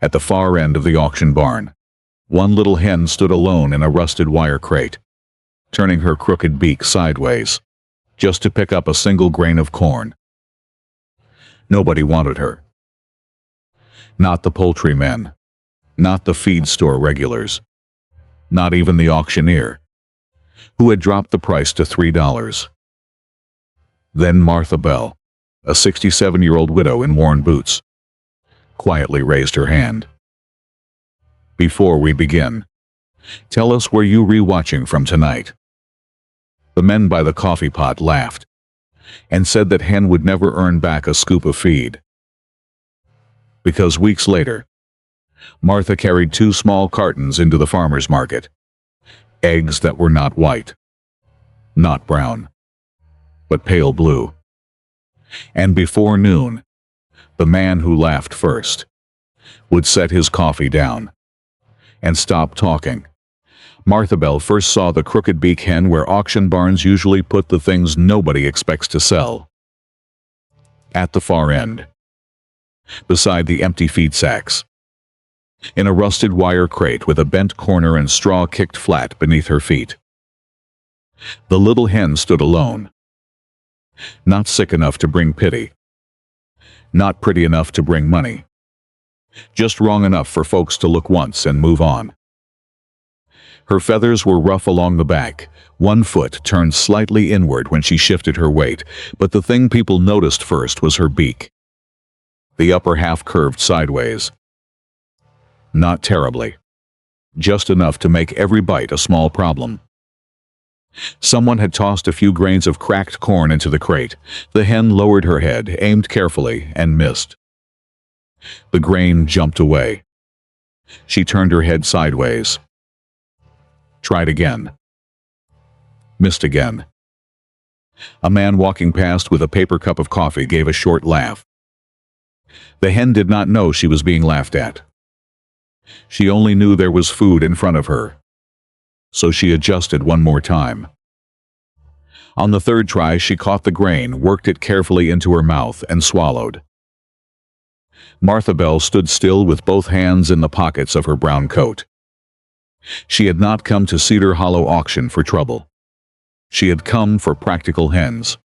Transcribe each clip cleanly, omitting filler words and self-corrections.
At the far end of the auction barn, one little hen stood alone in a rusted wire crate, turning her crooked beak sideways, just to pick up a single grain of corn. Nobody wanted her. Not the poultry men, not the feed store regulars, not even the auctioneer, who had dropped the price to $3. Then Martha Bell, a 67-year-old widow in worn boots, quietly raised her hand. "Before we begin, tell us where you rewatching from tonight." The men by the coffee pot laughed and said that Hen would never earn back a scoop of feed. Because weeks later, Martha carried 2 small cartons into the farmer's market. Eggs that were not white, not brown, but pale blue. And before noon, the man who laughed first would set his coffee down and stop talking. Martha Bell first saw the Crooked-Beak Hen where auction barns usually put the things nobody expects to sell. At the far end, beside the empty feed sacks, in a rusted wire crate with a bent corner and straw kicked flat beneath her feet. The little hen stood alone, not sick enough to bring pity, not pretty enough to bring money, just wrong enough for folks to look once and move on. Her feathers were rough along the back, one foot turned slightly inward when she shifted her weight, but the thing people noticed first was her beak. The upper half curved sideways. Not terribly, just enough to make every bite a small problem. Someone had tossed a few grains of cracked corn into the crate. The hen lowered her head, aimed carefully, and missed. The grain jumped away. She turned her head sideways. Tried again. Missed again. A man walking past with a paper cup of coffee gave a short laugh. The hen did not know she was being laughed at. She only knew there was food in front of her. So she adjusted one more time. On the third try, she caught the grain, worked it carefully into her mouth, and swallowed. Martha Bell stood still with both hands in the pockets of her brown coat. She had not come to Cedar Hollow auction for trouble. She had come for practical hens.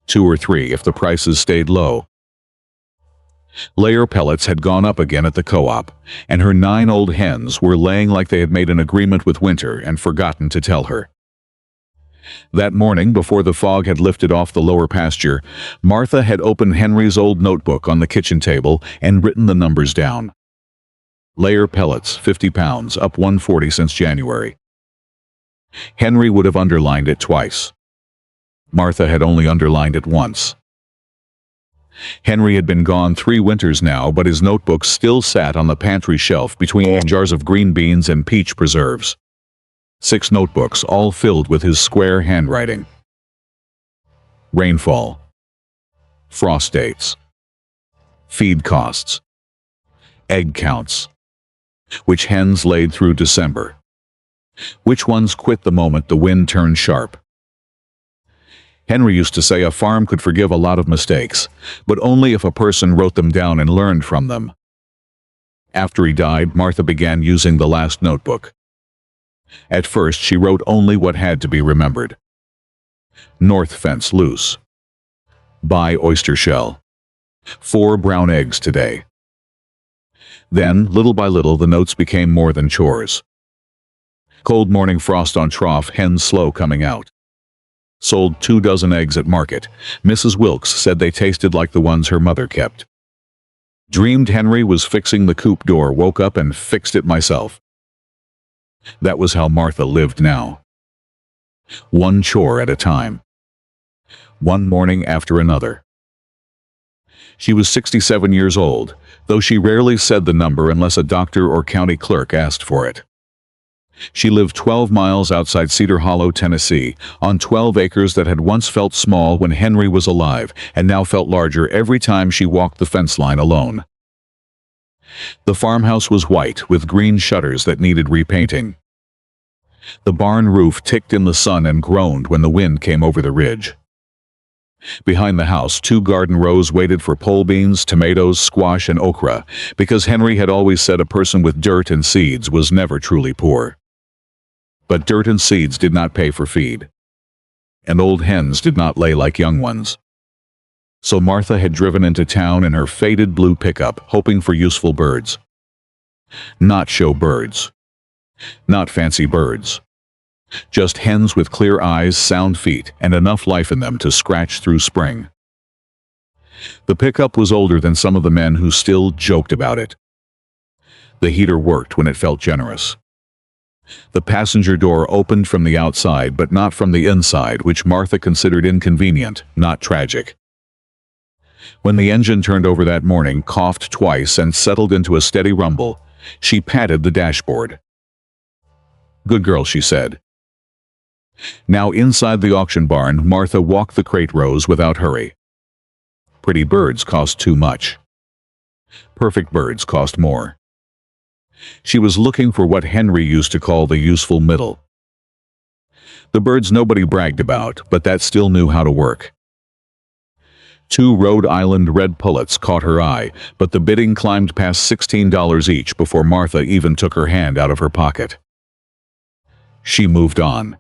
2 or 3 if the prices stayed low. Layer pellets had gone up again at the co-op, and her 9 old hens were laying like they had made an agreement with winter and forgotten to tell her. That morning, before the fog had lifted off the lower pasture, Martha had opened Henry's old notebook on the kitchen table and written the numbers down. Layer pellets, 50 pounds, up 140 since January. Henry would have underlined it twice. Martha had only underlined it once. Henry had been gone 3 winters now, but his notebook still sat on the pantry shelf between jars of green beans and peach preserves. 6 notebooks, all filled with his square handwriting. Rainfall. Frost dates. Feed costs. Egg counts. Which hens laid through December. Which ones quit the moment the wind turned sharp. Henry used to say a farm could forgive a lot of mistakes, but only if a person wrote them down and learned from them. After he died, Martha began using the last notebook. At first, she wrote only what had to be remembered. North fence loose. Buy oyster shell. 4 brown eggs today. Then, little by little, the notes became more than chores. Cold morning frost on trough, hens slow coming out. Sold 2 dozen eggs at market. Mrs. Wilkes said they tasted like the ones her mother kept. Dreamed Henry was fixing the coop door, woke up and fixed it myself. That was how Martha lived now. One chore at a time. One morning after another. She was 67 years old, though she rarely said the number unless a doctor or county clerk asked for it. She lived 12 miles outside Cedar Hollow, Tennessee, on 12 acres that had once felt small when Henry was alive and now felt larger every time she walked the fence line alone. The farmhouse was white with green shutters that needed repainting. The barn roof ticked in the sun and groaned when the wind came over the ridge. Behind the house, 2 garden rows waited for pole beans, tomatoes, squash, and okra, because Henry had always said a person with dirt and seeds was never truly poor. But dirt and seeds did not pay for feed, and old hens did not lay like young ones. So Martha had driven into town in her faded blue pickup, hoping for useful birds. Not show birds. Not fancy birds. Just hens with clear eyes, sound feet, and enough life in them to scratch through spring. The pickup was older than some of the men who still joked about it. The heater worked when it felt generous. The passenger door opened from the outside but not from the inside, which Martha considered inconvenient, not tragic. When the engine turned over that morning, coughed twice, and settled into a steady rumble, she patted the dashboard. "Good girl," she said. Now inside the auction barn, Martha walked the crate rows without hurry. Pretty birds cost too much. Perfect birds cost more. She was looking for what Henry used to call the useful middle. The birds nobody bragged about, but that still knew how to work. 2 Rhode Island red pullets caught her eye, but the bidding climbed past $16 each before Martha even took her hand out of her pocket. She moved on.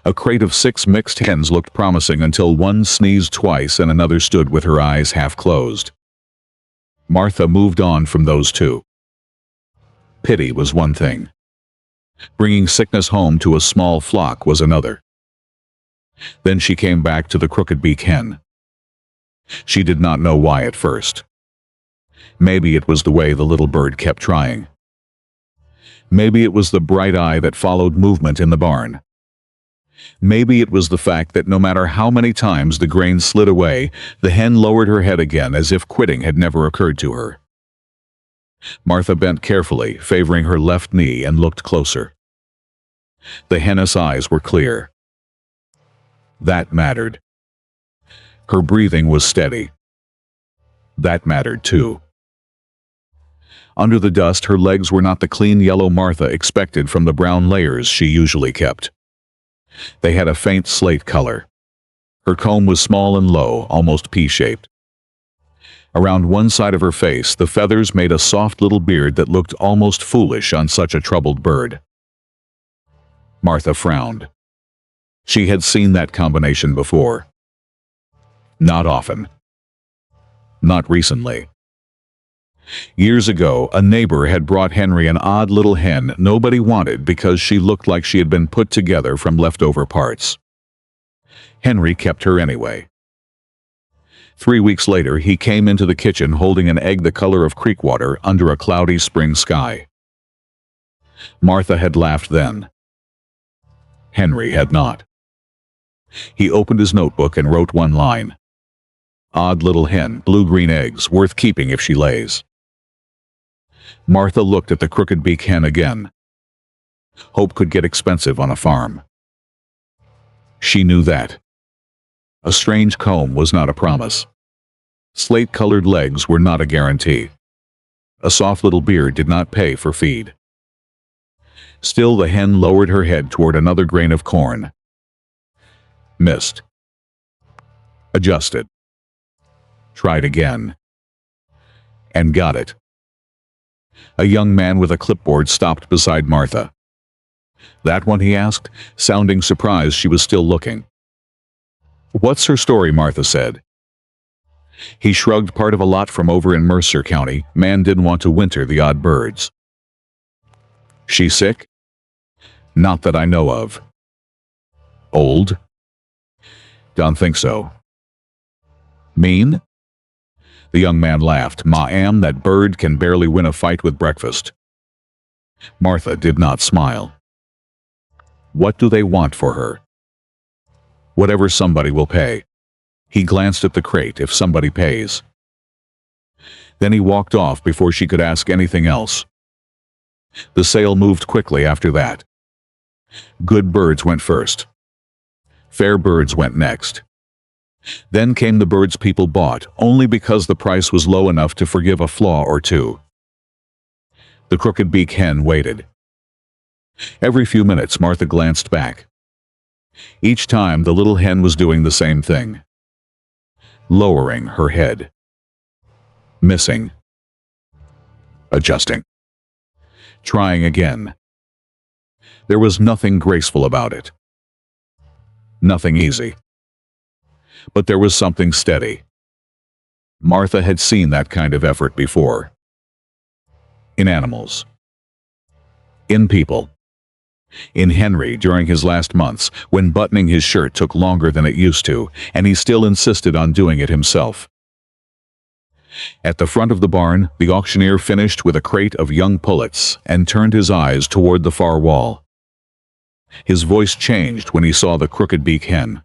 A crate of 6 mixed hens looked promising until one sneezed twice and another stood with her eyes half closed. Martha moved on from those 2. Pity was one thing. Bringing sickness home to a small flock was another. Then she came back to the Crooked-Beak Hen. She did not know why at first. Maybe it was the way the little bird kept trying. Maybe it was the bright eye that followed movement in the barn. Maybe it was the fact that no matter how many times the grain slid away, the hen lowered her head again as if quitting had never occurred to her. Martha bent carefully, favoring her left knee, and looked closer. The hen's eyes were clear. That mattered. Her breathing was steady. That mattered too. Under the dust, her legs were not the clean yellow Martha expected from the brown layers she usually kept. They had a faint slate color. Her comb was small and low, almost pea-shaped. Around one side of her face, the feathers made a soft little beard that looked almost foolish on such a troubled bird. Martha frowned. She had seen that combination before. Not often. Not recently. Years ago, a neighbor had brought Henry an odd little hen nobody wanted because she looked like she had been put together from leftover parts. Henry kept her anyway. 3 weeks later, he came into the kitchen holding an egg the color of creek water under a cloudy spring sky. Martha had laughed then. Henry had not. He opened his notebook and wrote one line. "Odd little hen, blue-green eggs, worth keeping if she lays." Martha looked at the Crooked-Beak Hen again. Hope could get expensive on a farm. She knew that. A strange comb was not a promise. Slate-colored legs were not a guarantee. A soft little beard did not pay for feed. Still, the hen lowered her head toward another grain of corn. Missed. Adjusted. Tried again. And got it. A young man with a clipboard stopped beside Martha. "That one?" he asked, sounding surprised she was still looking. "What's her story?" Martha said. He shrugged. "Part of a lot from over in Mercer County. Man didn't want to winter the odd birds." "She sick?" "Not that I know of." "Old?" "Don't think so." "Mean?" The young man laughed. "Ma'am, that bird can barely win a fight with breakfast." Martha did not smile. "What do they want for her?" "Whatever somebody will pay." He glanced at the crate. "If somebody pays." Then he walked off before she could ask anything else. The sale moved quickly after that. Good birds went first. Fair birds went next. Then came the birds people bought, only because the price was low enough to forgive a flaw or two. The Crooked-Beak Hen waited. Every few minutes, Martha glanced back. Each time, the little hen was doing the same thing. lowering her head, missing, adjusting, trying again. There was nothing graceful about it. Nothing easy. But there was something steady. Martha had seen that kind of effort before. In animals. In people. In Henry during his last months, when buttoning his shirt took longer than it used to, and he still insisted on doing it himself. At the front of the barn, the auctioneer finished with a crate of young pullets and turned his eyes toward the far wall. His voice changed when he saw the Crooked-Beak Hen.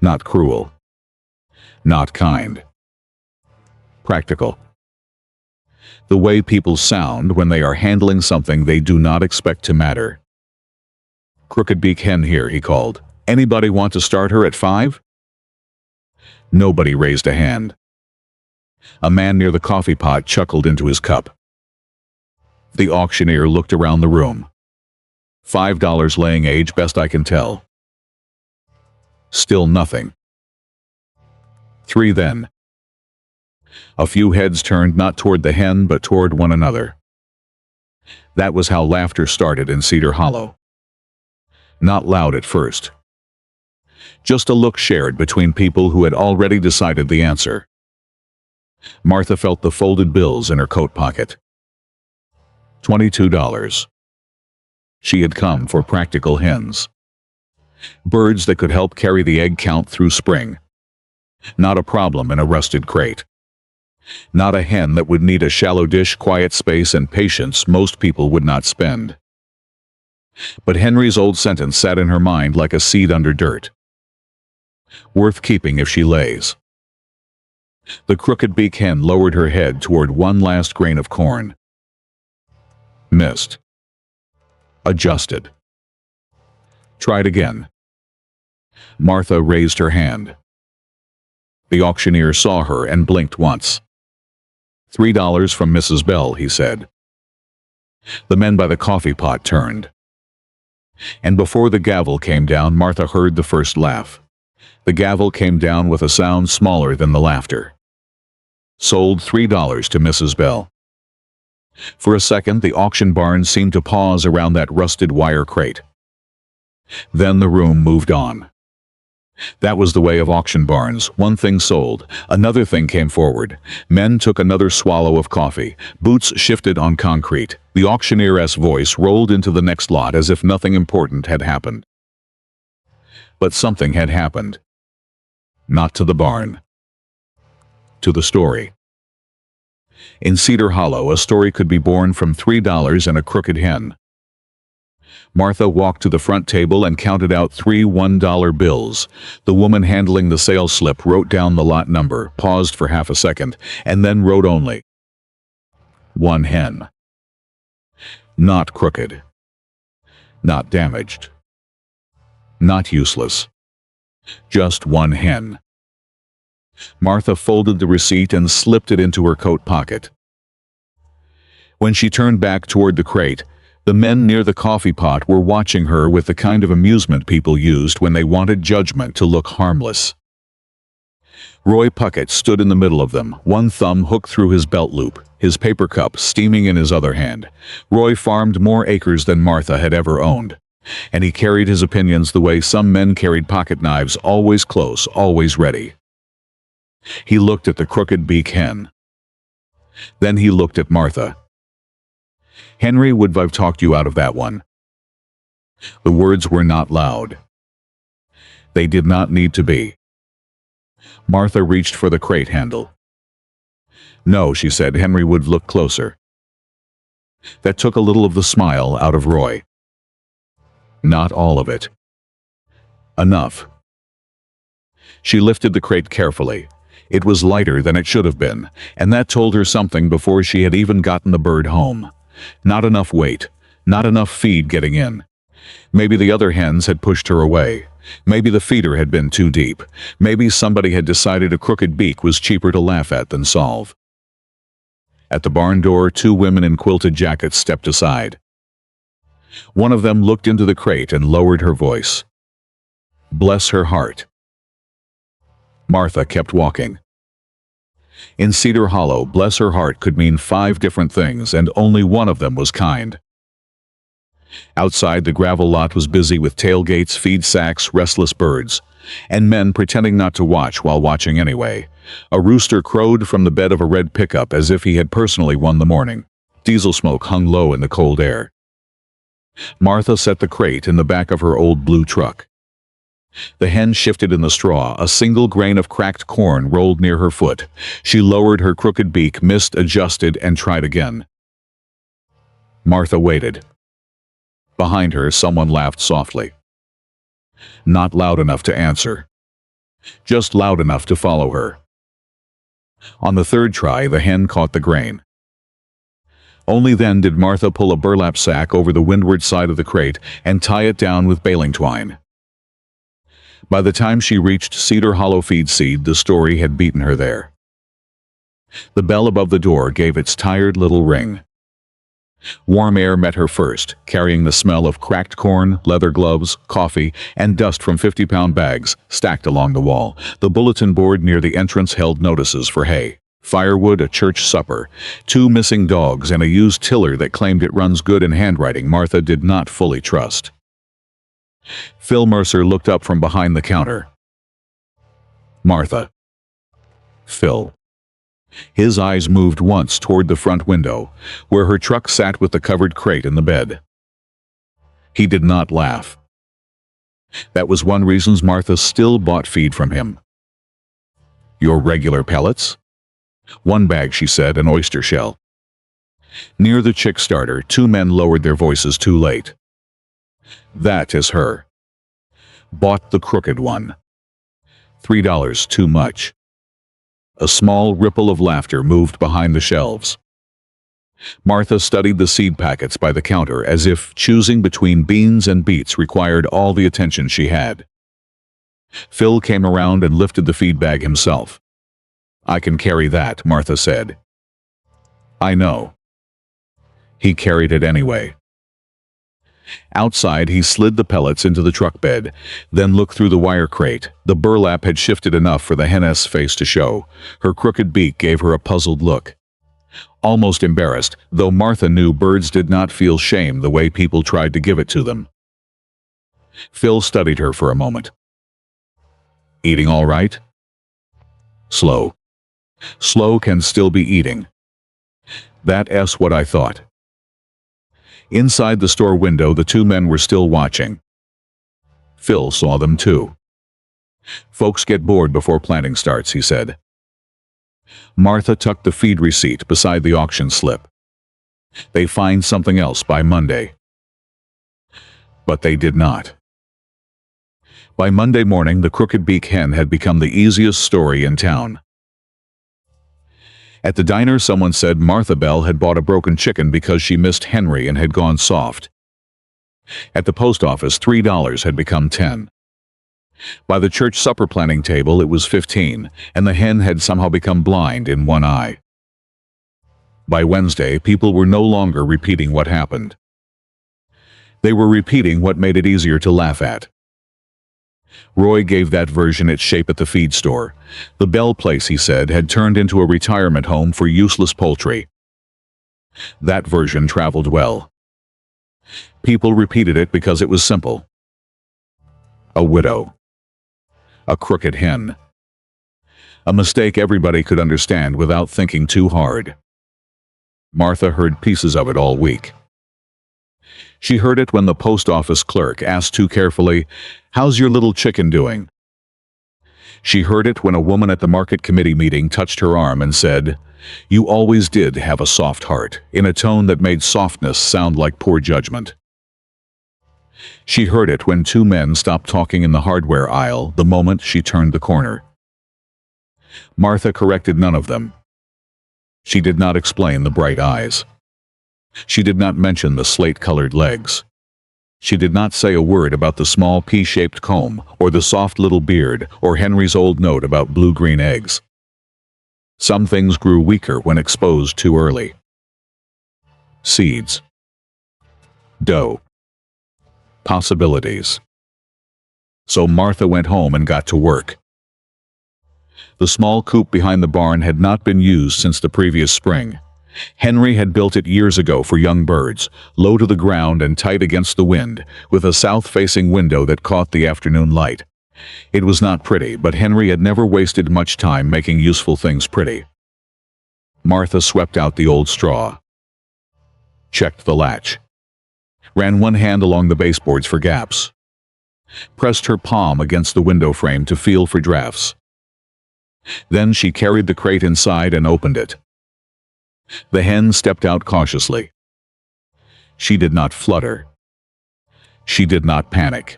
Not cruel. Not kind. Practical. The way people sound when they are handling something they do not expect to matter. Crooked-Beak Hen here, he called. Anybody want to start her at 5? Nobody raised a hand. A man near the coffee pot chuckled into his cup. The auctioneer looked around the room. $5 laying age, best I can tell. Still nothing. 3 then. A few heads turned not toward the hen but toward one another. That was how laughter started in Cedar Hollow. Not loud at first. Just a look shared between people who had already decided the answer. Martha felt the folded bills in her coat pocket. $22. She had come for practical hens. Birds that could help carry the egg count through spring. Not a problem in a rusted crate. Not a hen that would need a shallow dish, quiet space, and patience most people would not spend. But Henry's old sentence sat in her mind like a seed under dirt. Worth keeping if she lays. The Crooked-Beak Hen lowered her head toward one last grain of corn. Missed. Adjusted. Tried again. Martha raised her hand. The auctioneer saw her and blinked once. $3 from Mrs. Bell, he said. The men by the coffee pot turned. And before the gavel came down, Martha heard the first laugh. The gavel came down with a sound smaller than the laughter. Sold $3 to Mrs. Bell. For a second, the auction barn seemed to pause around that rusted wire crate. Then the room moved on. That was the way of auction barns. One thing sold, another thing came forward. Men took another swallow of coffee. Boots shifted on concrete. The auctioneer's voice rolled into the next lot as if nothing important had happened. But something had happened. Not to the barn. To the story. In Cedar Hollow, a story could be born from $3 and a crooked hen. Martha walked to the front table and counted out 3 $1 bills. The woman handling the sales slip wrote down the lot number, paused for half a second, and then wrote only 1 hen. Not crooked. Not damaged. Not useless. Just 1 hen. Martha folded the receipt and slipped it into her coat pocket. When she turned back toward the crate, the men near the coffee pot were watching her with the kind of amusement people used when they wanted judgment to look harmless. Roy Puckett stood in the middle of them, one thumb hooked through his belt loop, his paper cup steaming in his other hand. Roy farmed more acres than Martha had ever owned, and he carried his opinions the way some men carried pocket knives, always close, always ready. He looked at the Crooked-Beak Hen. Then he looked at Martha. Henry would have talked you out of that one. The words were not loud. They did not need to be. Martha reached for the crate handle. No, she said. Henry would look closer. That took a little of the smile out of Roy. Not all of it. Enough. She lifted the crate carefully. It was lighter than it should have been, and that told her something before she had even gotten the bird home. Not enough weight, not enough feed getting in. Maybe the other hens had pushed her away. Maybe the feeder had been too deep. Maybe somebody had decided a crooked beak was cheaper to laugh at than solve. At the barn door, 2 women in quilted jackets stepped aside. One of them looked into the crate and lowered her voice. Bless her heart. Martha kept walking. In Cedar Hollow, bless her heart could mean 5 different things, and only one of them was kind. Outside, the gravel lot was busy with tailgates, feed sacks, restless birds, and men pretending not to watch while watching anyway. A rooster crowed from the bed of a red pickup as if he had personally won the morning. Diesel smoke hung low in the cold air. Martha set the crate in the back of her old blue truck. The hen shifted in the straw. A single grain of cracked corn rolled near her foot. She lowered her crooked beak, missed, adjusted, and tried again. Martha waited. Behind her, someone laughed softly. Not loud enough to answer. Just loud enough to follow her. On the 3rd try, the hen caught the grain. Only then did Martha pull a burlap sack over the windward side of the crate and tie it down with baling twine. By the time she reached Cedar Hollow feed seed, the story had beaten her there. The bell above the door gave its tired little ring. Warm air met her first, carrying the smell of cracked corn, leather gloves, coffee, and dust from 50-pound bags stacked along the wall. The bulletin board near the entrance held notices for hay, firewood, a church supper, 2 missing dogs, and a used tiller that claimed it runs good in handwriting Martha did not fully trust. Phil Mercer looked up from behind the counter. Martha. Phil. His eyes moved once toward the front window, where her truck sat with the covered crate in the bed. He did not laugh. That was one reason Martha still bought feed from him. Your regular pellets? 1 bag, she said, an oyster shell. Near the chick starter, 2 men lowered their voices too late. That is her. Bought the crooked one. $3 too much. A small ripple of laughter moved behind the shelves. Martha studied the seed packets by the counter as if choosing between beans and beets required all the attention she had. Phil came around and lifted the feed bag himself. I can carry that, Martha said. I know. He carried it anyway. Outside, he slid the pellets into the truck bed, then looked through the wire crate. The burlap had shifted enough for the hen's face to show. Her crooked beak gave her a puzzled look. Almost embarrassed, though Martha knew birds did not feel shame the way people tried to give it to them. Phil studied her for a moment. Eating all right? Slow. Slow can still be eating. That's what I thought. Inside the store window, the 2 men were still watching. Phil saw them too. Folks get bored before planting starts, he said. Martha tucked the feed receipt beside the auction slip. They find something else by Monday. But they did not. By Monday morning, the Crooked-Beak Hen had become the easiest story in town. At the diner, someone said Martha Bell had bought a broken chicken because she missed Henry and had gone soft. At the post office, $3 had become 10. By the church supper planning table, it was 15, and the hen had somehow become blind in one eye. By Wednesday, people were no longer repeating what happened. They were repeating what made it easier to laugh at. Roy gave that version its shape at the feed store. The Bell place, he said, had turned into a retirement home for useless poultry. That version traveled well. People repeated it because it was simple. A widow. A crooked hen. A mistake everybody could understand without thinking too hard. Martha heard pieces of it all week. She heard it when the post office clerk asked too carefully, "How's your little chicken doing?" She heard it when a woman at the market committee meeting touched her arm and said, "You always did have a soft heart," in a tone that made softness sound like poor judgment. She heard it when 2 men stopped talking in the hardware aisle the moment she turned the corner. Martha corrected none of them. She did not explain the bright eyes. She did not mention the slate-colored legs. She did not say a word about the small pea-shaped comb, or the soft little beard, or Henry's old note about blue-green eggs. Some things grew weaker when exposed too early. Seeds. Dough. Possibilities. So Martha went home and got to work. The small coop behind the barn had not been used since the previous spring. Henry had built it years ago for young birds, low to the ground and tight against the wind, with a south-facing window that caught the afternoon light. It was not pretty, but Henry had never wasted much time making useful things pretty. Martha swept out the old straw, checked the latch, ran one hand along the baseboards for gaps, pressed her palm against the window frame to feel for drafts. Then she carried the crate inside and opened it. The hen stepped out cautiously. She did not flutter. She did not panic.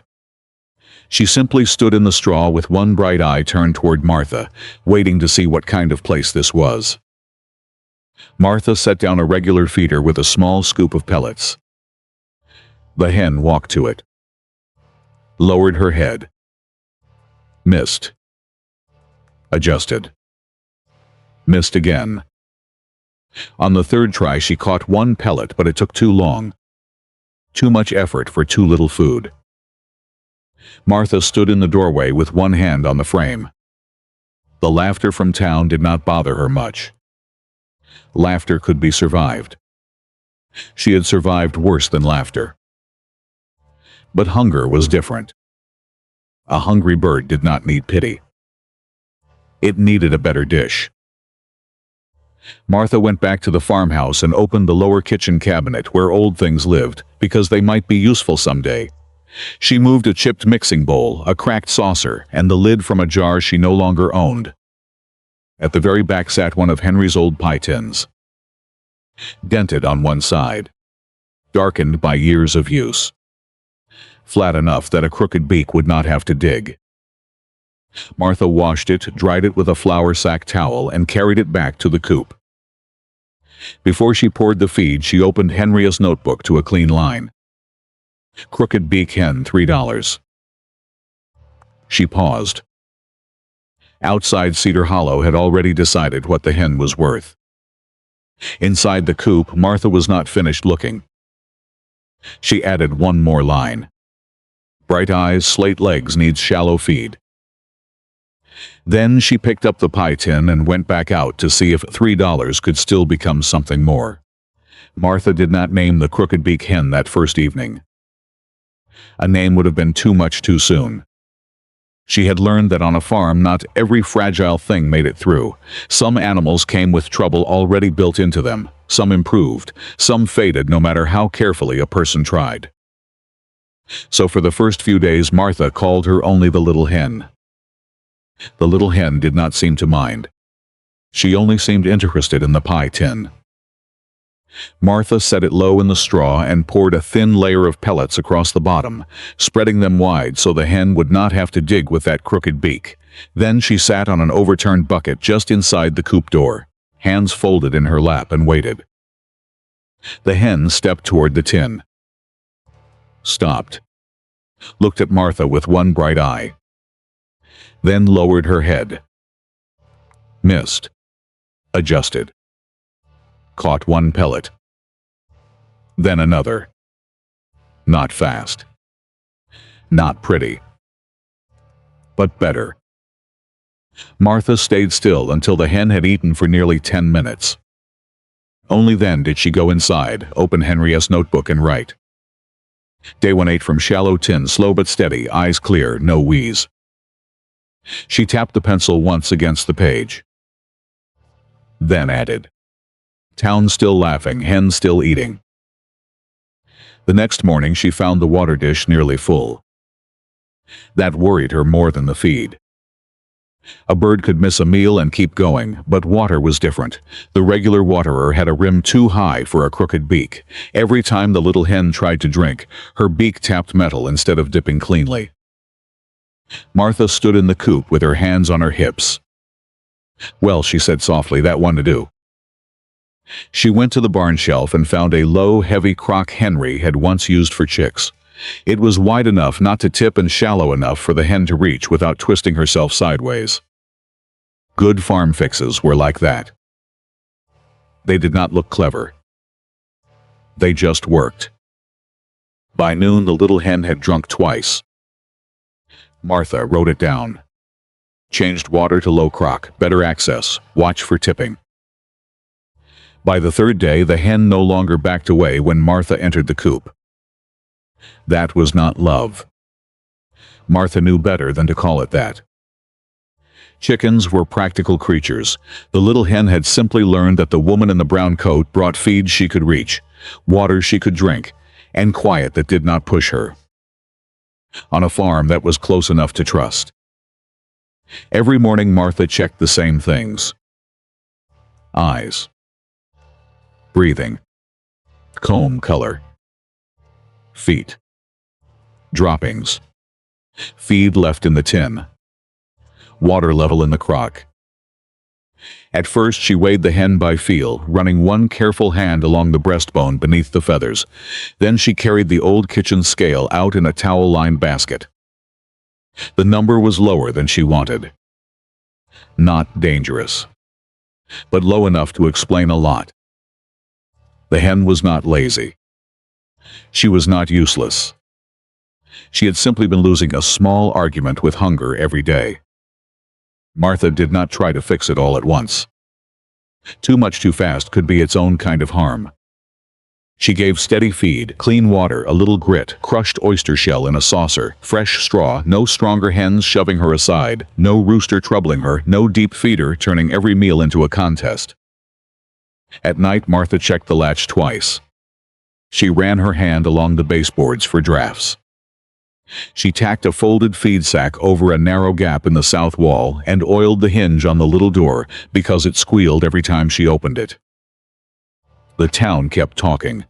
She simply stood in the straw with one bright eye turned toward Martha, waiting to see what kind of place this was. Martha set down a regular feeder with a small scoop of pellets. The hen walked to it, lowered her head, missed, adjusted, missed again. On the third try she caught one pellet, but it took too long. Too much effort for too little food. Martha stood in the doorway with one hand on the frame. The laughter from town did not bother her much. Laughter could be survived. She had survived worse than laughter. But hunger was different. A hungry bird did not need pity. It needed a better dish. Martha went back to the farmhouse and opened the lower kitchen cabinet where old things lived, because they might be useful someday. She moved a chipped mixing bowl, a cracked saucer, and the lid from a jar she no longer owned. At the very back sat one of Henry's old pie tins, dented on one side, darkened by years of use, flat enough that a crooked beak would not have to dig. Martha washed it, dried it with a flour sack towel, and carried it back to the coop. Before she poured the feed, she opened Henry's notebook to a clean line. Crooked-Beak Hen, $3. She paused. Outside Cedar Hollow had already decided what the hen was worth. Inside the coop, Martha was not finished looking. She added one more line. Bright eyes, slate legs, needs shallow feed. Then she picked up the pie tin and went back out to see if $3 could still become something more. Martha did not name the Crooked-Beak Hen that first evening. A name would have been too much too soon. She had learned that on a farm not every fragile thing made it through. Some animals came with trouble already built into them, some improved, some faded no matter how carefully a person tried. So for the first few days Martha called her only the little hen. The little hen did not seem to mind. She only seemed interested in the pie tin. Martha set it low in the straw and poured a thin layer of pellets across the bottom, spreading them wide so the hen would not have to dig with that crooked beak. Then she sat on an overturned bucket just inside the coop door, hands folded in her lap, and waited. The hen stepped toward the tin, stopped, looked at Martha with one bright eye, then lowered her head, missed, adjusted, caught one pellet, then another. Not fast, not pretty, but better. Martha stayed still until the hen had eaten for nearly 10 minutes. Only then did she go inside, open Henry's notebook, and write. Day 18 from shallow tin, slow but steady, eyes clear, no wheeze. She tapped the pencil once against the page. Then added, town still laughing, hen still eating. The next morning she found the water dish nearly full. That worried her more than the feed. A bird could miss a meal and keep going, but water was different. The regular waterer had a rim too high for a crooked beak. Every time the little hen tried to drink, her beak tapped metal instead of dipping cleanly. Martha stood in the coop with her hands on her hips. Well, she said softly, that one to do. She went to the barn shelf and found a low, heavy crock Henry had once used for chicks. It was wide enough not to tip and shallow enough for the hen to reach without twisting herself sideways. Good farm fixes were like that. They did not look clever. They just worked. By noon the little hen had drunk twice. Martha wrote it down. Changed water to low crock, better access, watch for tipping. By the third day, the hen no longer backed away when Martha entered the coop. That was not love. Martha knew better than to call it that. Chickens were practical creatures. The little hen had simply learned that the woman in the brown coat brought feed she could reach, water she could drink, and quiet that did not push her. On a farm that was close enough to trust. Every morning Martha checked the same things. Eyes. Breathing. Comb color. Feet. Droppings. Feed left in the tin. Water level in the crock. At first she weighed the hen by feel, running one careful hand along the breastbone beneath the feathers. Then she carried the old kitchen scale out in a towel-lined basket. The number was lower than she wanted. Not dangerous, but low enough to explain a lot. The hen was not lazy. She was not useless. She had simply been losing a small argument with hunger every day. Martha did not try to fix it all at once. Too much too fast could be its own kind of harm. She gave steady feed, clean water, a little grit, crushed oyster shell in a saucer, fresh straw, no stronger hens shoving her aside, no rooster troubling her, no deep feeder turning every meal into a contest. At night, Martha checked the latch twice. She ran her hand along the baseboards for drafts. She tacked a folded feed sack over a narrow gap in the south wall and oiled the hinge on the little door because it squealed every time she opened it. The town kept talking.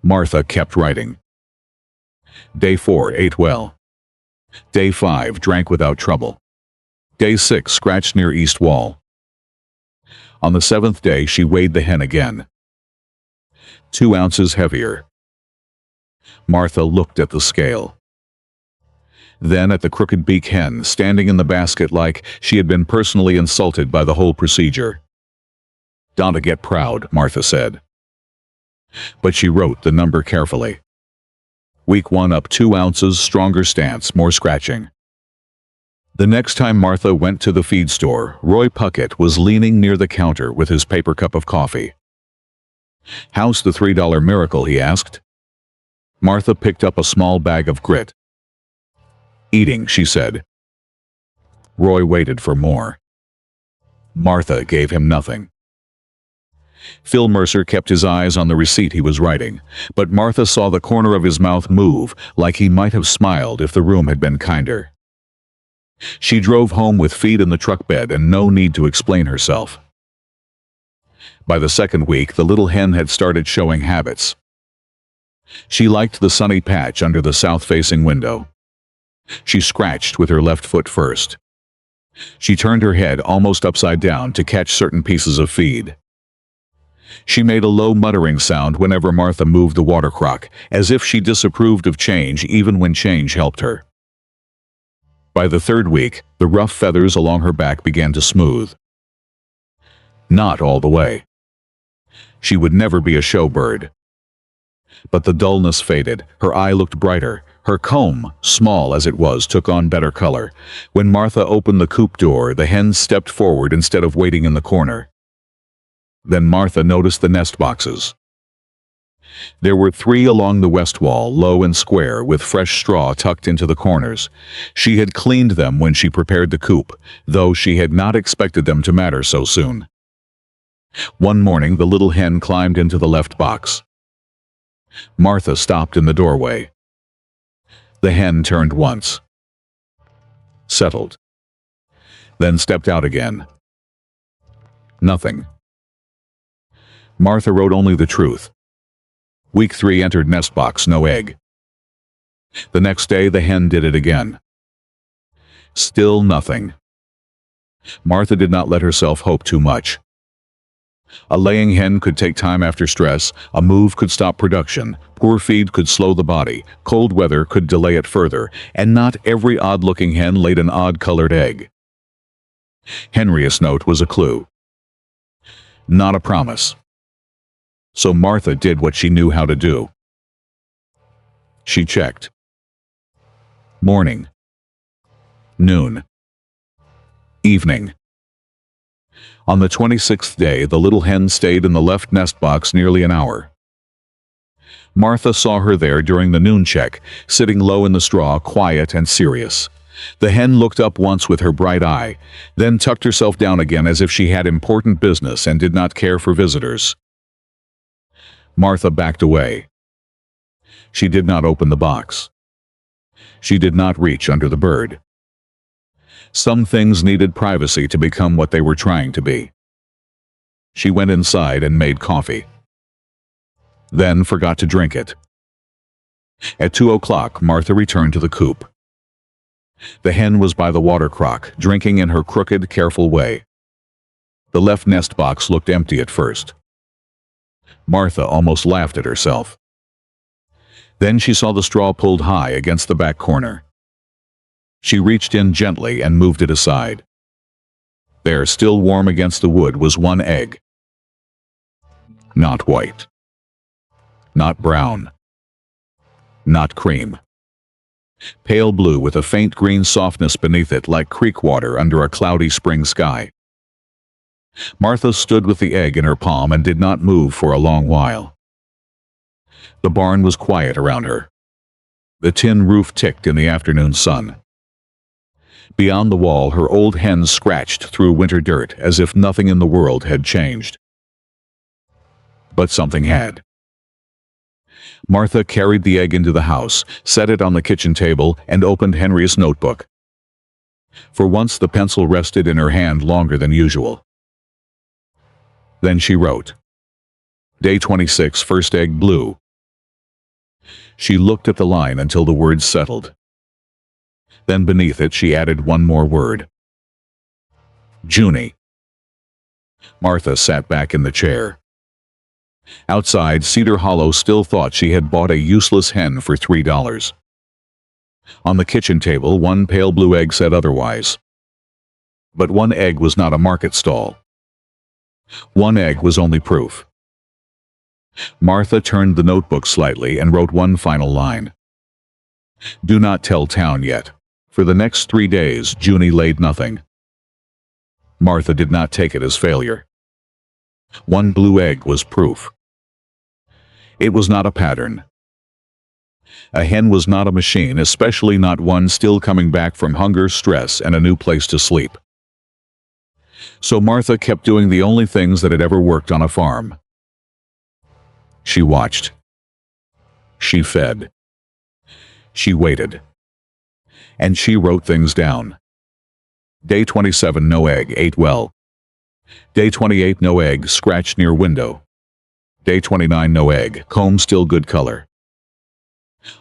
Martha kept writing. Day 4 ate well. Day 5 drank without trouble. Day 6 scratched near east wall. On the 7th day she weighed the hen again. 2 ounces heavier. Martha looked at the scale. Then at the Crooked-Beak Hen standing in the basket like she had been personally insulted by the whole procedure. "Don't get proud," Martha said. But she wrote the number carefully. Week 1 up 2 ounces, stronger stance, more scratching. The next time Martha went to the feed store, Roy Puckett was leaning near the counter with his paper cup of coffee. "How's the $3 miracle?" he asked. Martha picked up a small bag of grit. "Eating," she said. Roy waited for more. Martha gave him nothing. Phil Mercer kept his eyes on the receipt he was writing, but Martha saw the corner of his mouth move, like he might have smiled if the room had been kinder. She drove home with feed in the truck bed and no need to explain herself. By the second week, the little hen had started showing habits. She liked the sunny patch under the south-facing window. She scratched with her left foot first. She turned her head almost upside down to catch certain pieces of feed. She made a low muttering sound whenever Martha moved the water crock, as if she disapproved of change even when change helped her. By the third week, the rough feathers along her back began to smooth. Not all the way. She would never be a show bird. But the dullness faded, her eye looked brighter, her comb, small as it was, took on better color. When Martha opened the coop door, the hen stepped forward instead of waiting in the corner. Then Martha noticed the nest boxes. There were 3 along the west wall, low and square, with fresh straw tucked into the corners. She had cleaned them when she prepared the coop, though she had not expected them to matter so soon. One morning, the little hen climbed into the left box. Martha stopped in the doorway. The hen turned once. Settled. Then stepped out again. Nothing. Martha wrote only the truth. Week 3 entered nest box, no egg. The next day the hen did it again. Still nothing. Martha did not let herself hope too much. A laying hen could take time after stress, a move could stop production, poor feed could slow the body, cold weather could delay it further, and not every odd-looking hen laid an odd-colored egg. Henria's note was a clue. Not a promise. So Martha did what she knew how to do. She checked. Morning. Noon. Evening. On the 26th day, the little hen stayed in the left nest box nearly an hour. Martha saw her there during the noon check, sitting low in the straw, quiet and serious. The hen looked up once with her bright eye, then tucked herself down again as if she had important business and did not care for visitors. Martha backed away. She did not open the box. She did not reach under the bird. Some things needed privacy to become what they were trying to be. She went inside and made coffee. Then forgot to drink it. At 2 o'clock, Martha returned to the coop. The hen was by the water crock, drinking in her crooked, careful way. The left nest box looked empty at first. Martha almost laughed at herself. Then she saw the straw pulled high against the back corner. She reached in gently and moved it aside. There, still warm against the wood, was one egg. Not white. Not brown. Not cream. Pale blue with a faint green softness beneath it, like creek water under a cloudy spring sky. Martha stood with the egg in her palm and did not move for a long while. The barn was quiet around her. The tin roof ticked in the afternoon sun. Beyond the wall, her old hens scratched through winter dirt as if nothing in the world had changed. But something had. Martha carried the egg into the house, set it on the kitchen table, and opened Henry's notebook. For once the pencil rested in her hand longer than usual. Then she wrote, Day 26, first egg blue. She looked at the line until the words settled. Then beneath it she added one more word. Junie. Martha sat back in the chair. Outside, Cedar Hollow still thought she had bought a useless hen for $3. On the kitchen table, one pale blue egg said otherwise. But one egg was not a market stall. One egg was only proof. Martha turned the notebook slightly and wrote one final line. Do not tell town yet. For the next 3 days, Junie laid nothing. Martha did not take it as failure. One blue egg was proof. It was not a pattern. A hen was not a machine, especially not one still coming back from hunger, stress, and a new place to sleep. So Martha kept doing the only things that had ever worked on a farm. She watched. She fed. She waited. And she wrote things down. Day 27, no egg, ate well. Day 28, no egg, scratched near window. Day 29, no egg, comb still good color.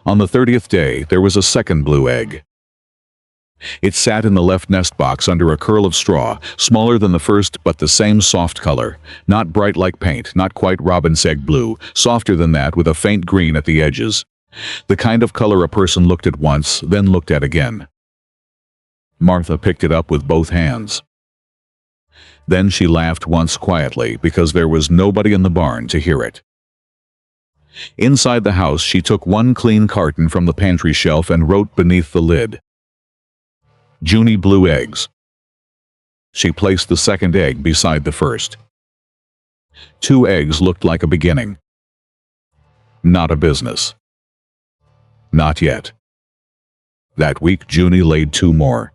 On the 30th day, there was a second blue egg. It sat in the left nest box under a curl of straw, smaller than the first but the same soft color, not bright like paint, not quite robin's egg blue, softer than that with a faint green at the edges. The kind of color a person looked at once, then looked at again. Martha picked it up with both hands. Then she laughed once quietly because there was nobody in the barn to hear it. Inside the house, she took one clean carton from the pantry shelf and wrote beneath the lid, Junie blue eggs. She placed the second egg beside the first. 2 eggs looked like a beginning. Not a business. Not yet. That week, Junie laid 2 more.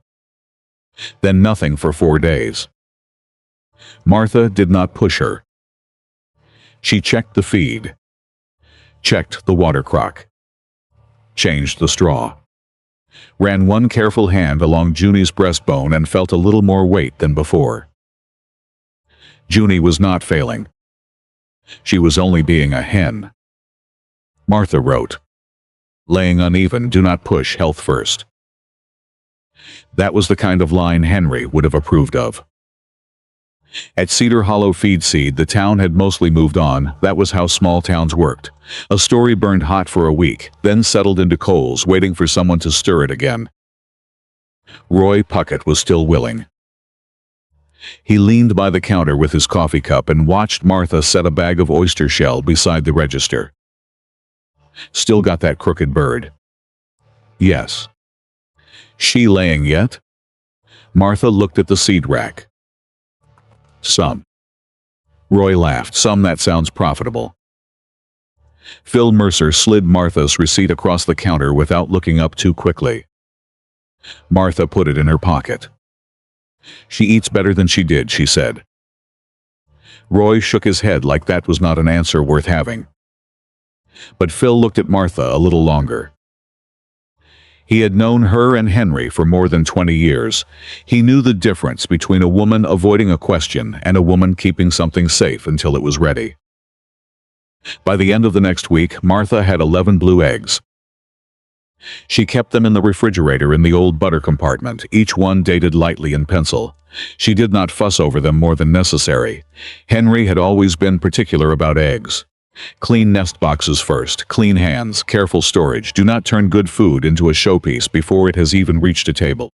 Then nothing for 4 days. Martha did not push her. She checked the feed. Checked the water crock. Changed the straw. Ran one careful hand along Junie's breastbone and felt a little more weight than before. Junie was not failing. She was only being a hen. Martha wrote, Laying uneven, do not push, health first. That was the kind of line Henry would have approved of. At Cedar Hollow Feed Seed, the town had mostly moved on. That was how small towns worked. A story burned hot for a week, then settled into coals, waiting for someone to stir it again. Roy Puckett was still willing. He leaned by the counter with his coffee cup and watched Martha set a bag of oyster shell beside the register. Still got that crooked bird? Yes. She laying yet? Martha looked at the seed rack. Some. Roy laughed. Some. That sounds profitable. Phil Mercer slid Martha's receipt across the counter without looking up too quickly. Martha put it in her pocket. She eats better than she did, she said. Roy shook his head like that was not an answer worth having. But Phil looked at Martha a little longer. He had known her and Henry for more than 20 years. He knew the difference between a woman avoiding a question and a woman keeping something safe until it was ready. By the end of the next week, Martha had 11 blue eggs. She kept them in the refrigerator in the old butter compartment, each one dated lightly in pencil. She did not fuss over them more than necessary. Henry had always been particular about eggs. Clean nest boxes first, clean hands, careful storage. Do not turn good food into a showpiece before it has even reached a table.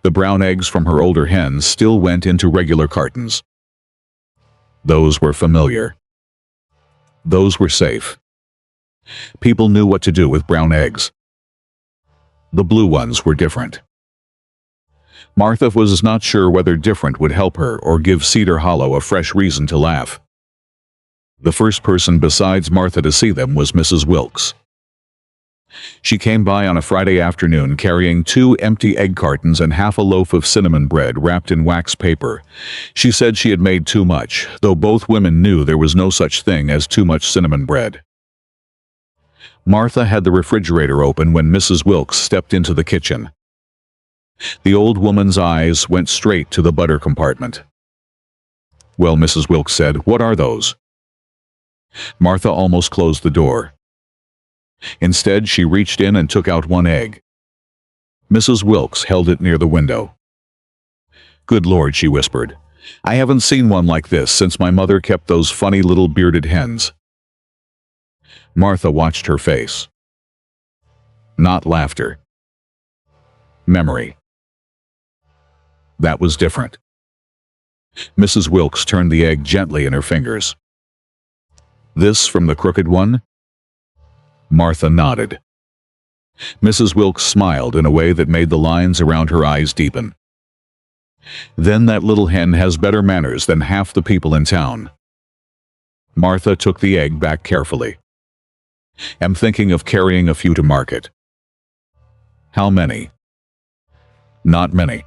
The brown eggs from her older hens still went into regular cartons. Those were familiar. Those were safe. People knew what to do with brown eggs. The blue ones were different. Martha was not sure whether different would help her or give Cedar Hollow a fresh reason to laugh. The first person besides Martha to see them was Mrs. Wilkes. She came by on a Friday afternoon carrying 2 empty egg cartons and half a loaf of cinnamon bread wrapped in wax paper. She said she had made too much, though both women knew there was no such thing as too much cinnamon bread. Martha had the refrigerator open when Mrs. Wilkes stepped into the kitchen. The old woman's eyes went straight to the butter compartment. "Well," Mrs. Wilkes said, "what are those?" Martha almost closed the door. Instead, she reached in and took out 1 egg. Mrs. Wilkes held it near the window. "Good Lord," she whispered. "I haven't seen one like this since my mother kept those funny little bearded hens." Martha watched her face. Not laughter. Memory. That was different. Mrs. Wilkes turned the egg gently in her fingers. "This from the crooked one?" Martha nodded. Mrs. Wilkes smiled in a way that made the lines around her eyes deepen. "Then that little hen has better manners than half the people in town." Martha took the egg back carefully. "Am thinking of carrying a few to market." "How many?" "Not many."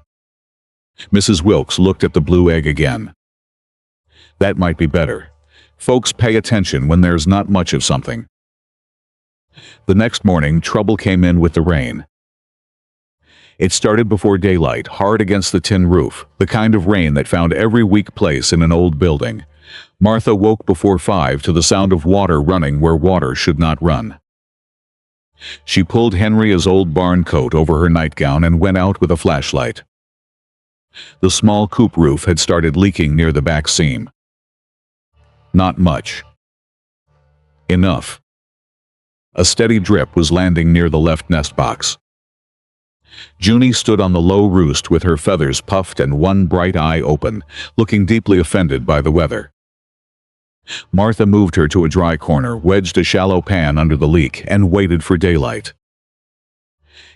Mrs. Wilkes looked at the blue egg again. "That might be better. Folks pay attention when there's not much of something." The next morning, trouble came in with the rain. It started before daylight, hard against the tin roof, the kind of rain that found every weak place in an old building. Martha woke before 5 to the sound of water running where water should not run. She pulled Henry's old barn coat over her nightgown and went out with a flashlight. The small coop roof had started leaking near the back seam. Not much. Enough. A steady drip was landing near the left nest box. Junie stood on the low roost with her feathers puffed and one bright eye open, looking deeply offended by the weather. Martha moved her to a dry corner, wedged a shallow pan under the leak, and waited for daylight.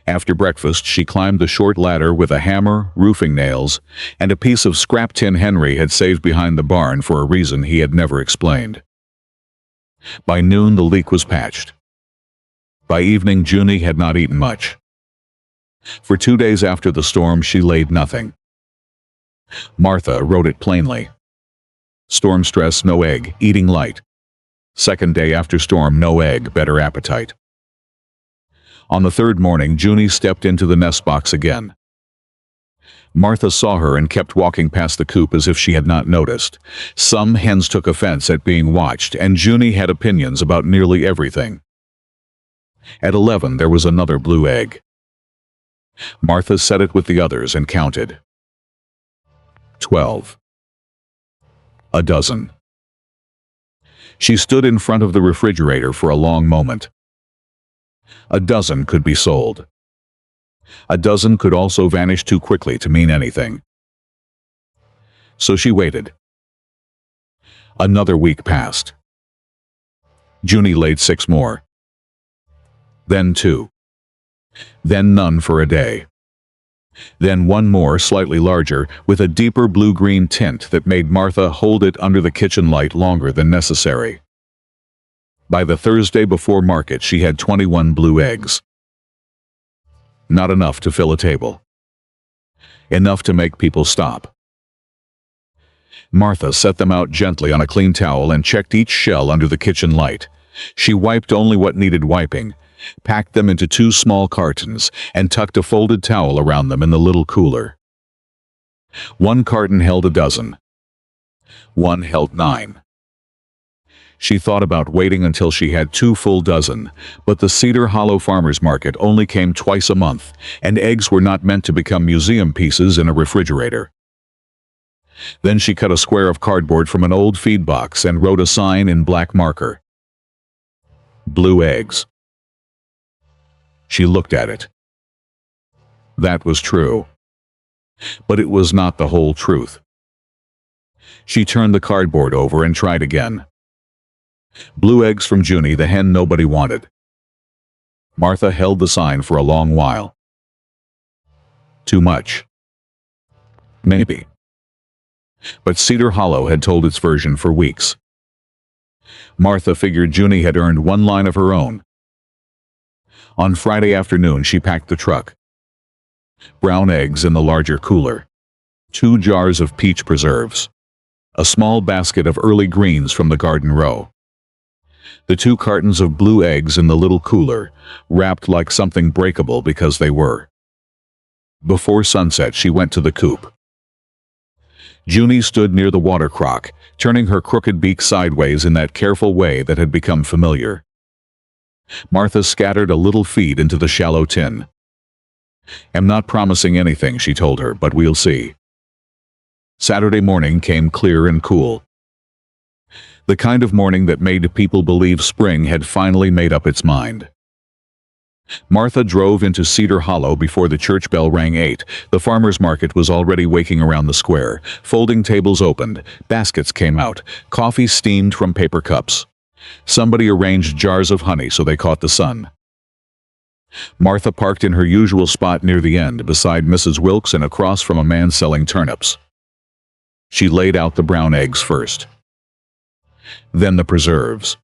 After breakfast, she climbed the short ladder with a hammer, roofing nails, and a piece of scrap tin Henry had saved behind the barn for a reason he had never explained. By noon, the leak was patched. By evening, Junie had not eaten much. For 2 days after the storm, she laid nothing. Martha wrote it plainly. Storm stress, no egg, eating light. Second day after storm, no egg, better appetite. On the 3rd morning, Junie stepped into the nest box again. Martha saw her and kept walking past the coop as if she had not noticed. Some hens took offense at being watched, and Junie had opinions about nearly everything. At 11, there was another blue egg. Martha set it with the others and counted. 12. A dozen. She stood in front of the refrigerator for a long moment. A dozen could be sold. A dozen could also vanish too quickly to mean anything. So she waited. Another week passed. Junie laid 6 more. Then 2. Then none for a day. Then one more, slightly larger, with a deeper blue-green tint that made Martha hold it under the kitchen light longer than necessary. By the Thursday before market, she had 21 blue eggs. Not enough to fill a table. Enough to make people stop. Martha set them out gently on a clean towel and checked each shell under the kitchen light. She wiped only what needed wiping, packed them into 2 small cartons, and tucked a folded towel around them in the little cooler. 1 carton held a dozen. 1 held 9. She thought about waiting until she had 2 full dozen, but the Cedar Hollow Farmers Market only came twice a month, and eggs were not meant to become museum pieces in a refrigerator. Then she cut a square of cardboard from an old feed box and wrote a sign in black marker. Blue eggs. She looked at it. That was true. But it was not the whole truth. She turned the cardboard over and tried again. Blue eggs from Junie, the hen nobody wanted. Martha held the sign for a long while. Too much. Maybe. But Cedar Hollow had told its version for weeks. Martha figured Junie had earned 1 line of her own. On Friday afternoon, she packed the truck. Brown eggs in the larger cooler. 2 jars of peach preserves. A small basket of early greens from the garden row. The 2 cartons of blue eggs in the little cooler, wrapped like something breakable because they were. Before sunset, she went to the coop. Junie stood near the water crock, turning her crooked beak sideways in that careful way that had become familiar. Martha scattered a little feed into the shallow tin. "I'm not promising anything," she told her, "but we'll see." Saturday morning came clear and cool. The kind of morning that made people believe spring had finally made up its mind. Martha drove into Cedar Hollow before the church bell rang 8. The farmer's market was already waking around the square. Folding tables opened, baskets came out, coffee steamed from paper cups. Somebody arranged jars of honey so they caught the sun. Martha parked in her usual spot near the end, beside Mrs. Wilkes and across from a man selling turnips. She laid out the brown eggs first. Then the preserves.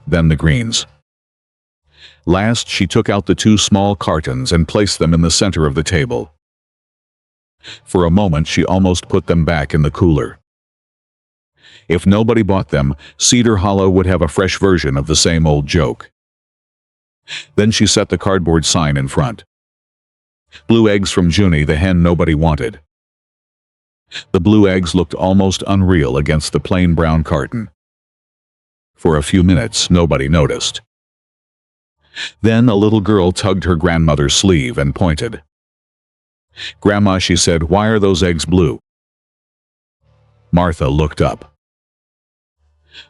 Then the greens. Last, she took out the 2 small cartons and placed them in the center of the table. For a moment, she almost put them back in the cooler. If nobody bought them, Cedar Hollow would have a fresh version of the same old joke. Then she set the cardboard sign in front. Blue eggs from Junie, the hen nobody wanted. The blue eggs looked almost unreal against the plain brown carton. For a few minutes, nobody noticed. Then a little girl tugged her grandmother's sleeve and pointed. "Grandma," she said, "why are those eggs blue?" Martha looked up.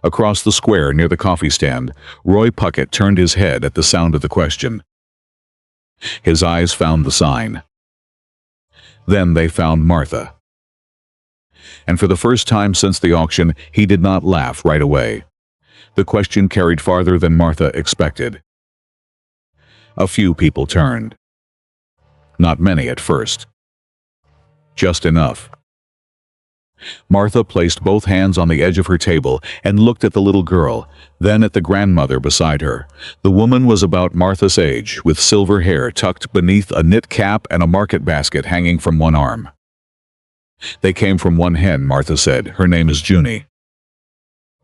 Across the square near the coffee stand, Roy Puckett turned his head at the sound of the question. His eyes found the sign. Then they found Martha. And for the first time since the auction, he did not laugh right away. The question carried farther than Martha expected. A few people turned. Not many at first. Just enough. Martha placed both hands on the edge of her table and looked at the little girl, then at the grandmother beside her. The woman was about Martha's age, with silver hair tucked beneath a knit cap and a market basket hanging from one arm. "They came from one hen," Martha said. "Her name is Junie."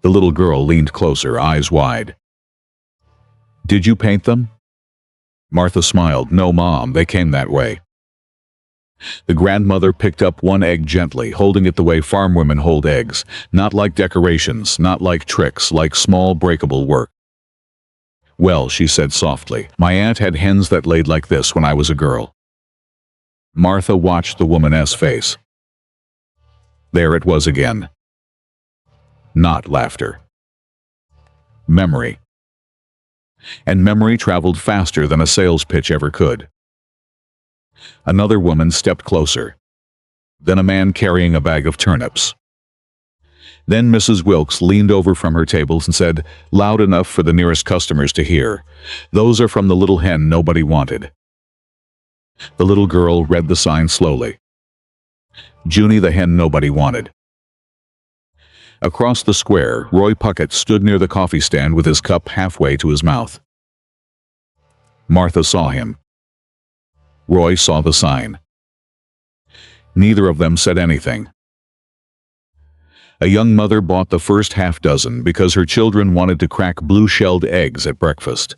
The little girl leaned closer, eyes wide. "Did you paint them?" Martha smiled. "No, Mom, they came that way." The grandmother picked up one egg gently, holding it the way farm women hold eggs, not like decorations, not like tricks, like small breakable work. "Well," she said softly, "my aunt had hens that laid like this when I was a girl." Martha watched the woman's face. There it was again. Not laughter. Memory. And memory traveled faster than a sales pitch ever could. Another woman stepped closer. Then a man carrying a bag of turnips. Then Mrs. Wilkes leaned over from her table and said, loud enough for the nearest customers to hear, "Those are from the little hen nobody wanted." The little girl read the sign slowly. Junie the hen nobody wanted. Across the square, Roy Puckett stood near the coffee stand with his cup halfway to his mouth. Martha saw him. Roy saw the sign. Neither of them said anything. A young mother bought the first half dozen because her children wanted to crack blue-shelled eggs at breakfast.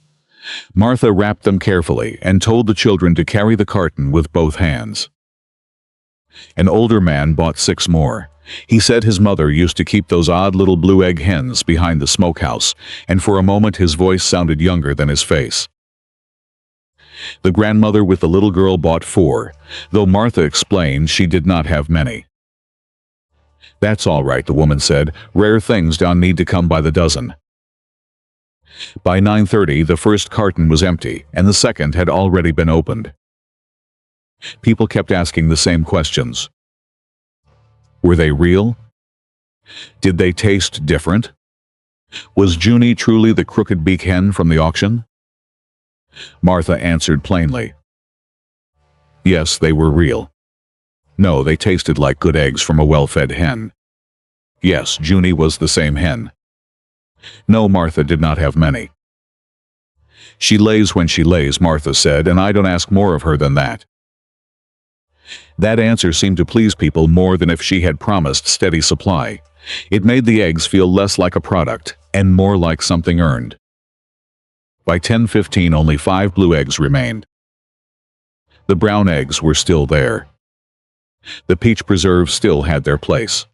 Martha wrapped them carefully and told the children to carry the carton with both hands. An older man bought 6 more. He said his mother used to keep those odd little blue egg hens behind the smokehouse, and for a moment his voice sounded younger than his face. The grandmother with the little girl bought 4, though Martha explained she did not have many. "That's all right," the woman said. "Rare things don't need to come by the dozen." By 9:30, the first carton was empty, and the second had already been opened. People kept asking the same questions. Were they real? Did they taste different? Was Junie truly the Crooked-Beak Hen from the auction? Martha answered plainly. Yes, they were real. No, they tasted like good eggs from a well-fed hen. Yes, Junie was the same hen. No, Martha did not have many. She lays when she lays, Martha said, and I don't ask more of her than that. That answer seemed to please people more than if she had promised steady supply. It made the eggs feel less like a product and more like something earned. By 10:15, only 5 blue eggs remained. The brown eggs were still there. The peach preserves still had their place.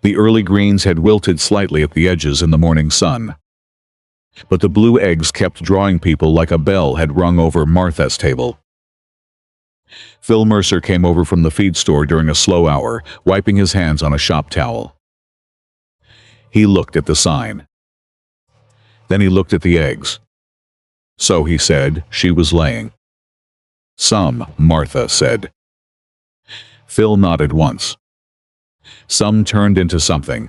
The early greens had wilted slightly at the edges in the morning sun. But the blue eggs kept drawing people like a bell had rung over Martha's table. Phil Mercer came over from the feed store during a slow hour, wiping his hands on a shop towel. He looked at the sign. Then he looked at the eggs. So, he said, she was laying. Some, Martha said. Phil nodded once. Some turned into something.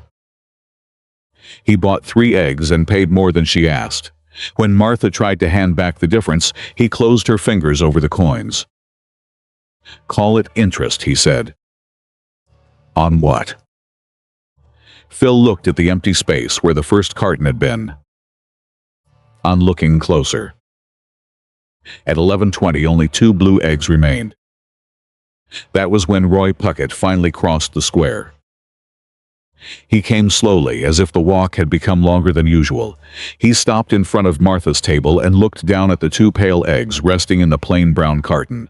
He bought 3 eggs and paid more than she asked. When Martha tried to hand back the difference, he closed her fingers over the coins. Call it interest, he said. On what? Phil looked at the empty space where the first carton had been. On looking closer. At 11:20, only 2 blue eggs remained. That was when Roy Puckett finally crossed the square. He came slowly, as if the walk had become longer than usual. He stopped in front of Martha's table and looked down at the 2 pale eggs resting in the plain brown carton.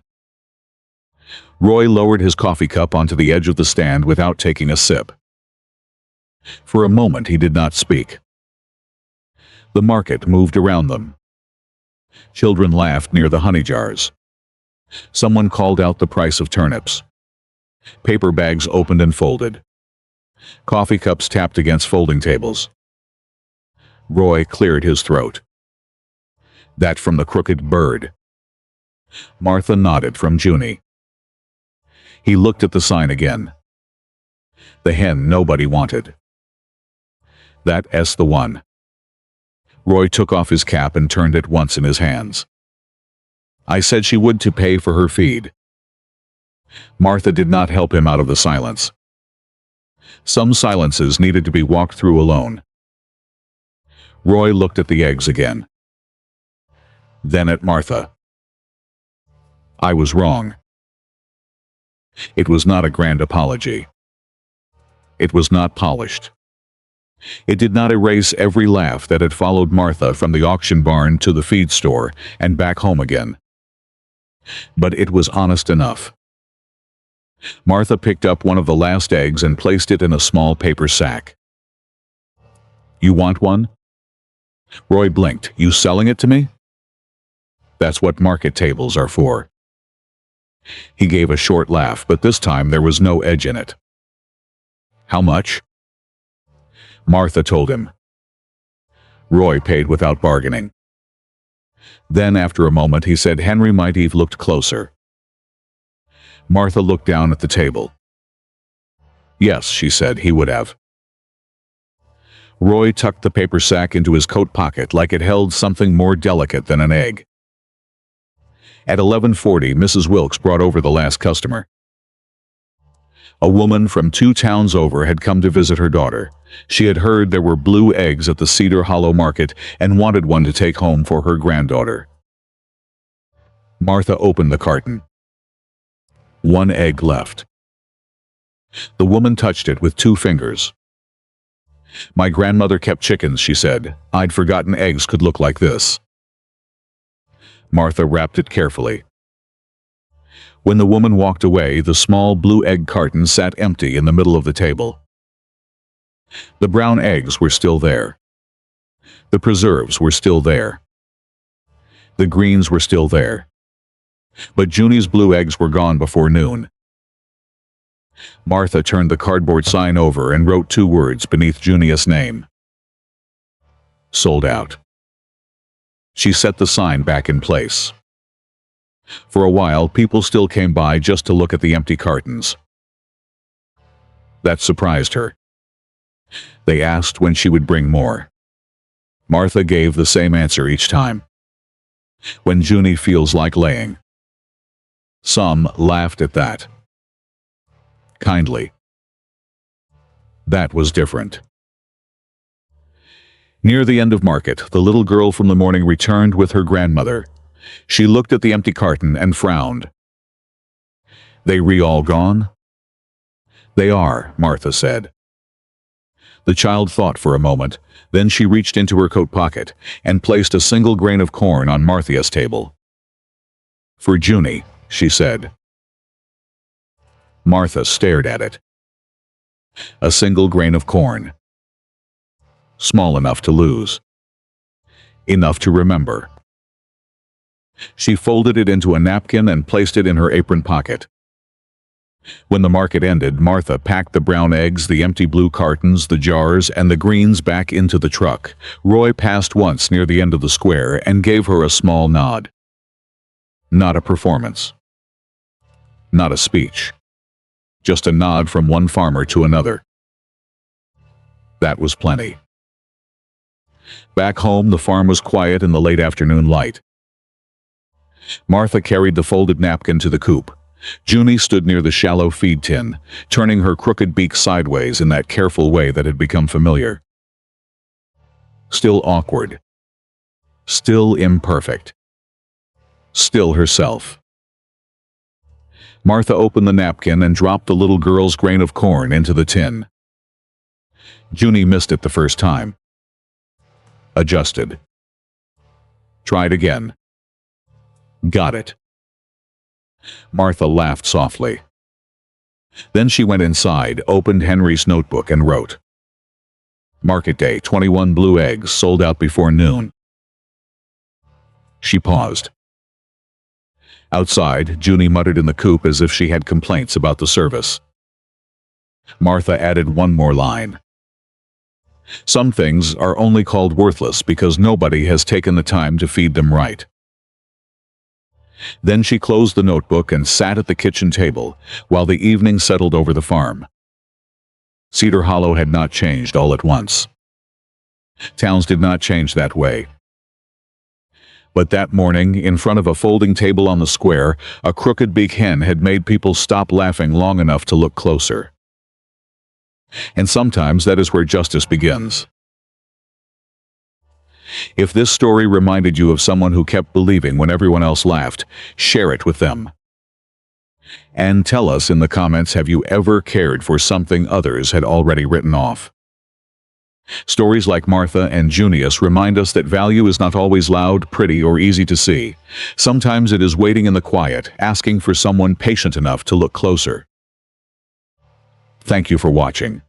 Roy lowered his coffee cup onto the edge of the stand without taking a sip. For a moment he did not speak. The market moved around them. Children laughed near the honey jars. Someone called out the price of turnips. Paper bags opened and folded. Coffee cups tapped against folding tables. Roy cleared his throat. That from the Crooked Bird. Martha nodded from Junie. He looked at the sign again. The hen nobody wanted. That's the one. Roy took off his cap and turned it once in his hands. I said she would to pay for her feed. Martha did not help him out of the silence. Some silences needed to be walked through alone. Roy looked at the eggs again. Then at Martha. I was wrong. It was not a grand apology. It was not polished. It did not erase every laugh that had followed Martha from the auction barn to the feed store and back home again. But it was honest enough. Martha picked up one of the last eggs and placed it in a small paper sack. You want one? Roy blinked. You selling it to me? That's what market tables are for. He gave a short laugh, but this time there was no edge in it. How much? Martha told him. Roy paid without bargaining. Then, after a moment, he said Henry might have looked closer. Martha looked down at the table. Yes, she said, he would have. Roy tucked the paper sack into his coat pocket like it held something more delicate than an egg. At 11:40, Mrs. Wilkes brought over the last customer. A woman from 2 towns over had come to visit her daughter. She had heard there were blue eggs at the Cedar Hollow market and wanted one to take home for her granddaughter. Martha opened the carton. 1 egg left. The woman touched it with 2 fingers. "My grandmother kept chickens," she said. "I'd forgotten eggs could look like this." Martha wrapped it carefully. When the woman walked away, the small blue egg carton sat empty in the middle of the table. The brown eggs were still there. The preserves were still there. The greens were still there. But Junie's blue eggs were gone before noon. Martha turned the cardboard sign over and wrote 2 words beneath Junia's name. "Sold out." She set the sign back in place. For a while, people still came by just to look at the empty cartons. That surprised her. They asked when she would bring more. Martha gave the same answer each time. "When Junie feels like laying." Some laughed at that. Kindly. That was different. Near the end of market, the little girl from the morning returned with her grandmother. She looked at the empty carton and frowned. "They all gone?" "They are," Martha said. The child thought for a moment, then she reached into her coat pocket and placed a single grain of corn on Martha's table. "For Junie," she said. Martha stared at it. A single grain of corn. Small enough to lose. Enough to remember. She folded it into a napkin and placed it in her apron pocket. When the market ended, Martha packed the brown eggs, the empty blue cartons, the jars, and the greens back into the truck. Roy passed once near the end of the square and gave her a small nod. Not a performance. Not a speech. Just a nod from one farmer to another. That was plenty. Back home, the farm was quiet in the late afternoon light. Martha carried the folded napkin to the coop. Junie stood near the shallow feed tin, turning her crooked beak sideways in that careful way that had become familiar. Still awkward. Still imperfect. Still herself. Martha opened the napkin and dropped the little girl's grain of corn into the tin. Junie missed it the first time. Adjusted. Tried again. Got it. Martha laughed softly. Then she went inside, opened Henry's notebook, and wrote, "Market day, 21 blue eggs, sold out before noon." She paused. Outside, Junie muttered in the coop as if she had complaints about the service. Martha added one more line. "Some things are only called worthless because nobody has taken the time to feed them right." Then she closed the notebook and sat at the kitchen table while the evening settled over the farm. Cedar Hollow had not changed all at once. Towns did not change that way. But that morning, in front of a folding table on the square, a crooked-beak hen had made people stop laughing long enough to look closer. And sometimes that is where justice begins. If this story reminded you of someone who kept believing when everyone else laughed, share it with them. And tell us in the comments, have you ever cared for something others had already written off? Stories like Martha and Junius remind us that value is not always loud, pretty, or easy to see. Sometimes it is waiting in the quiet, asking for someone patient enough to look closer. Thank you for watching.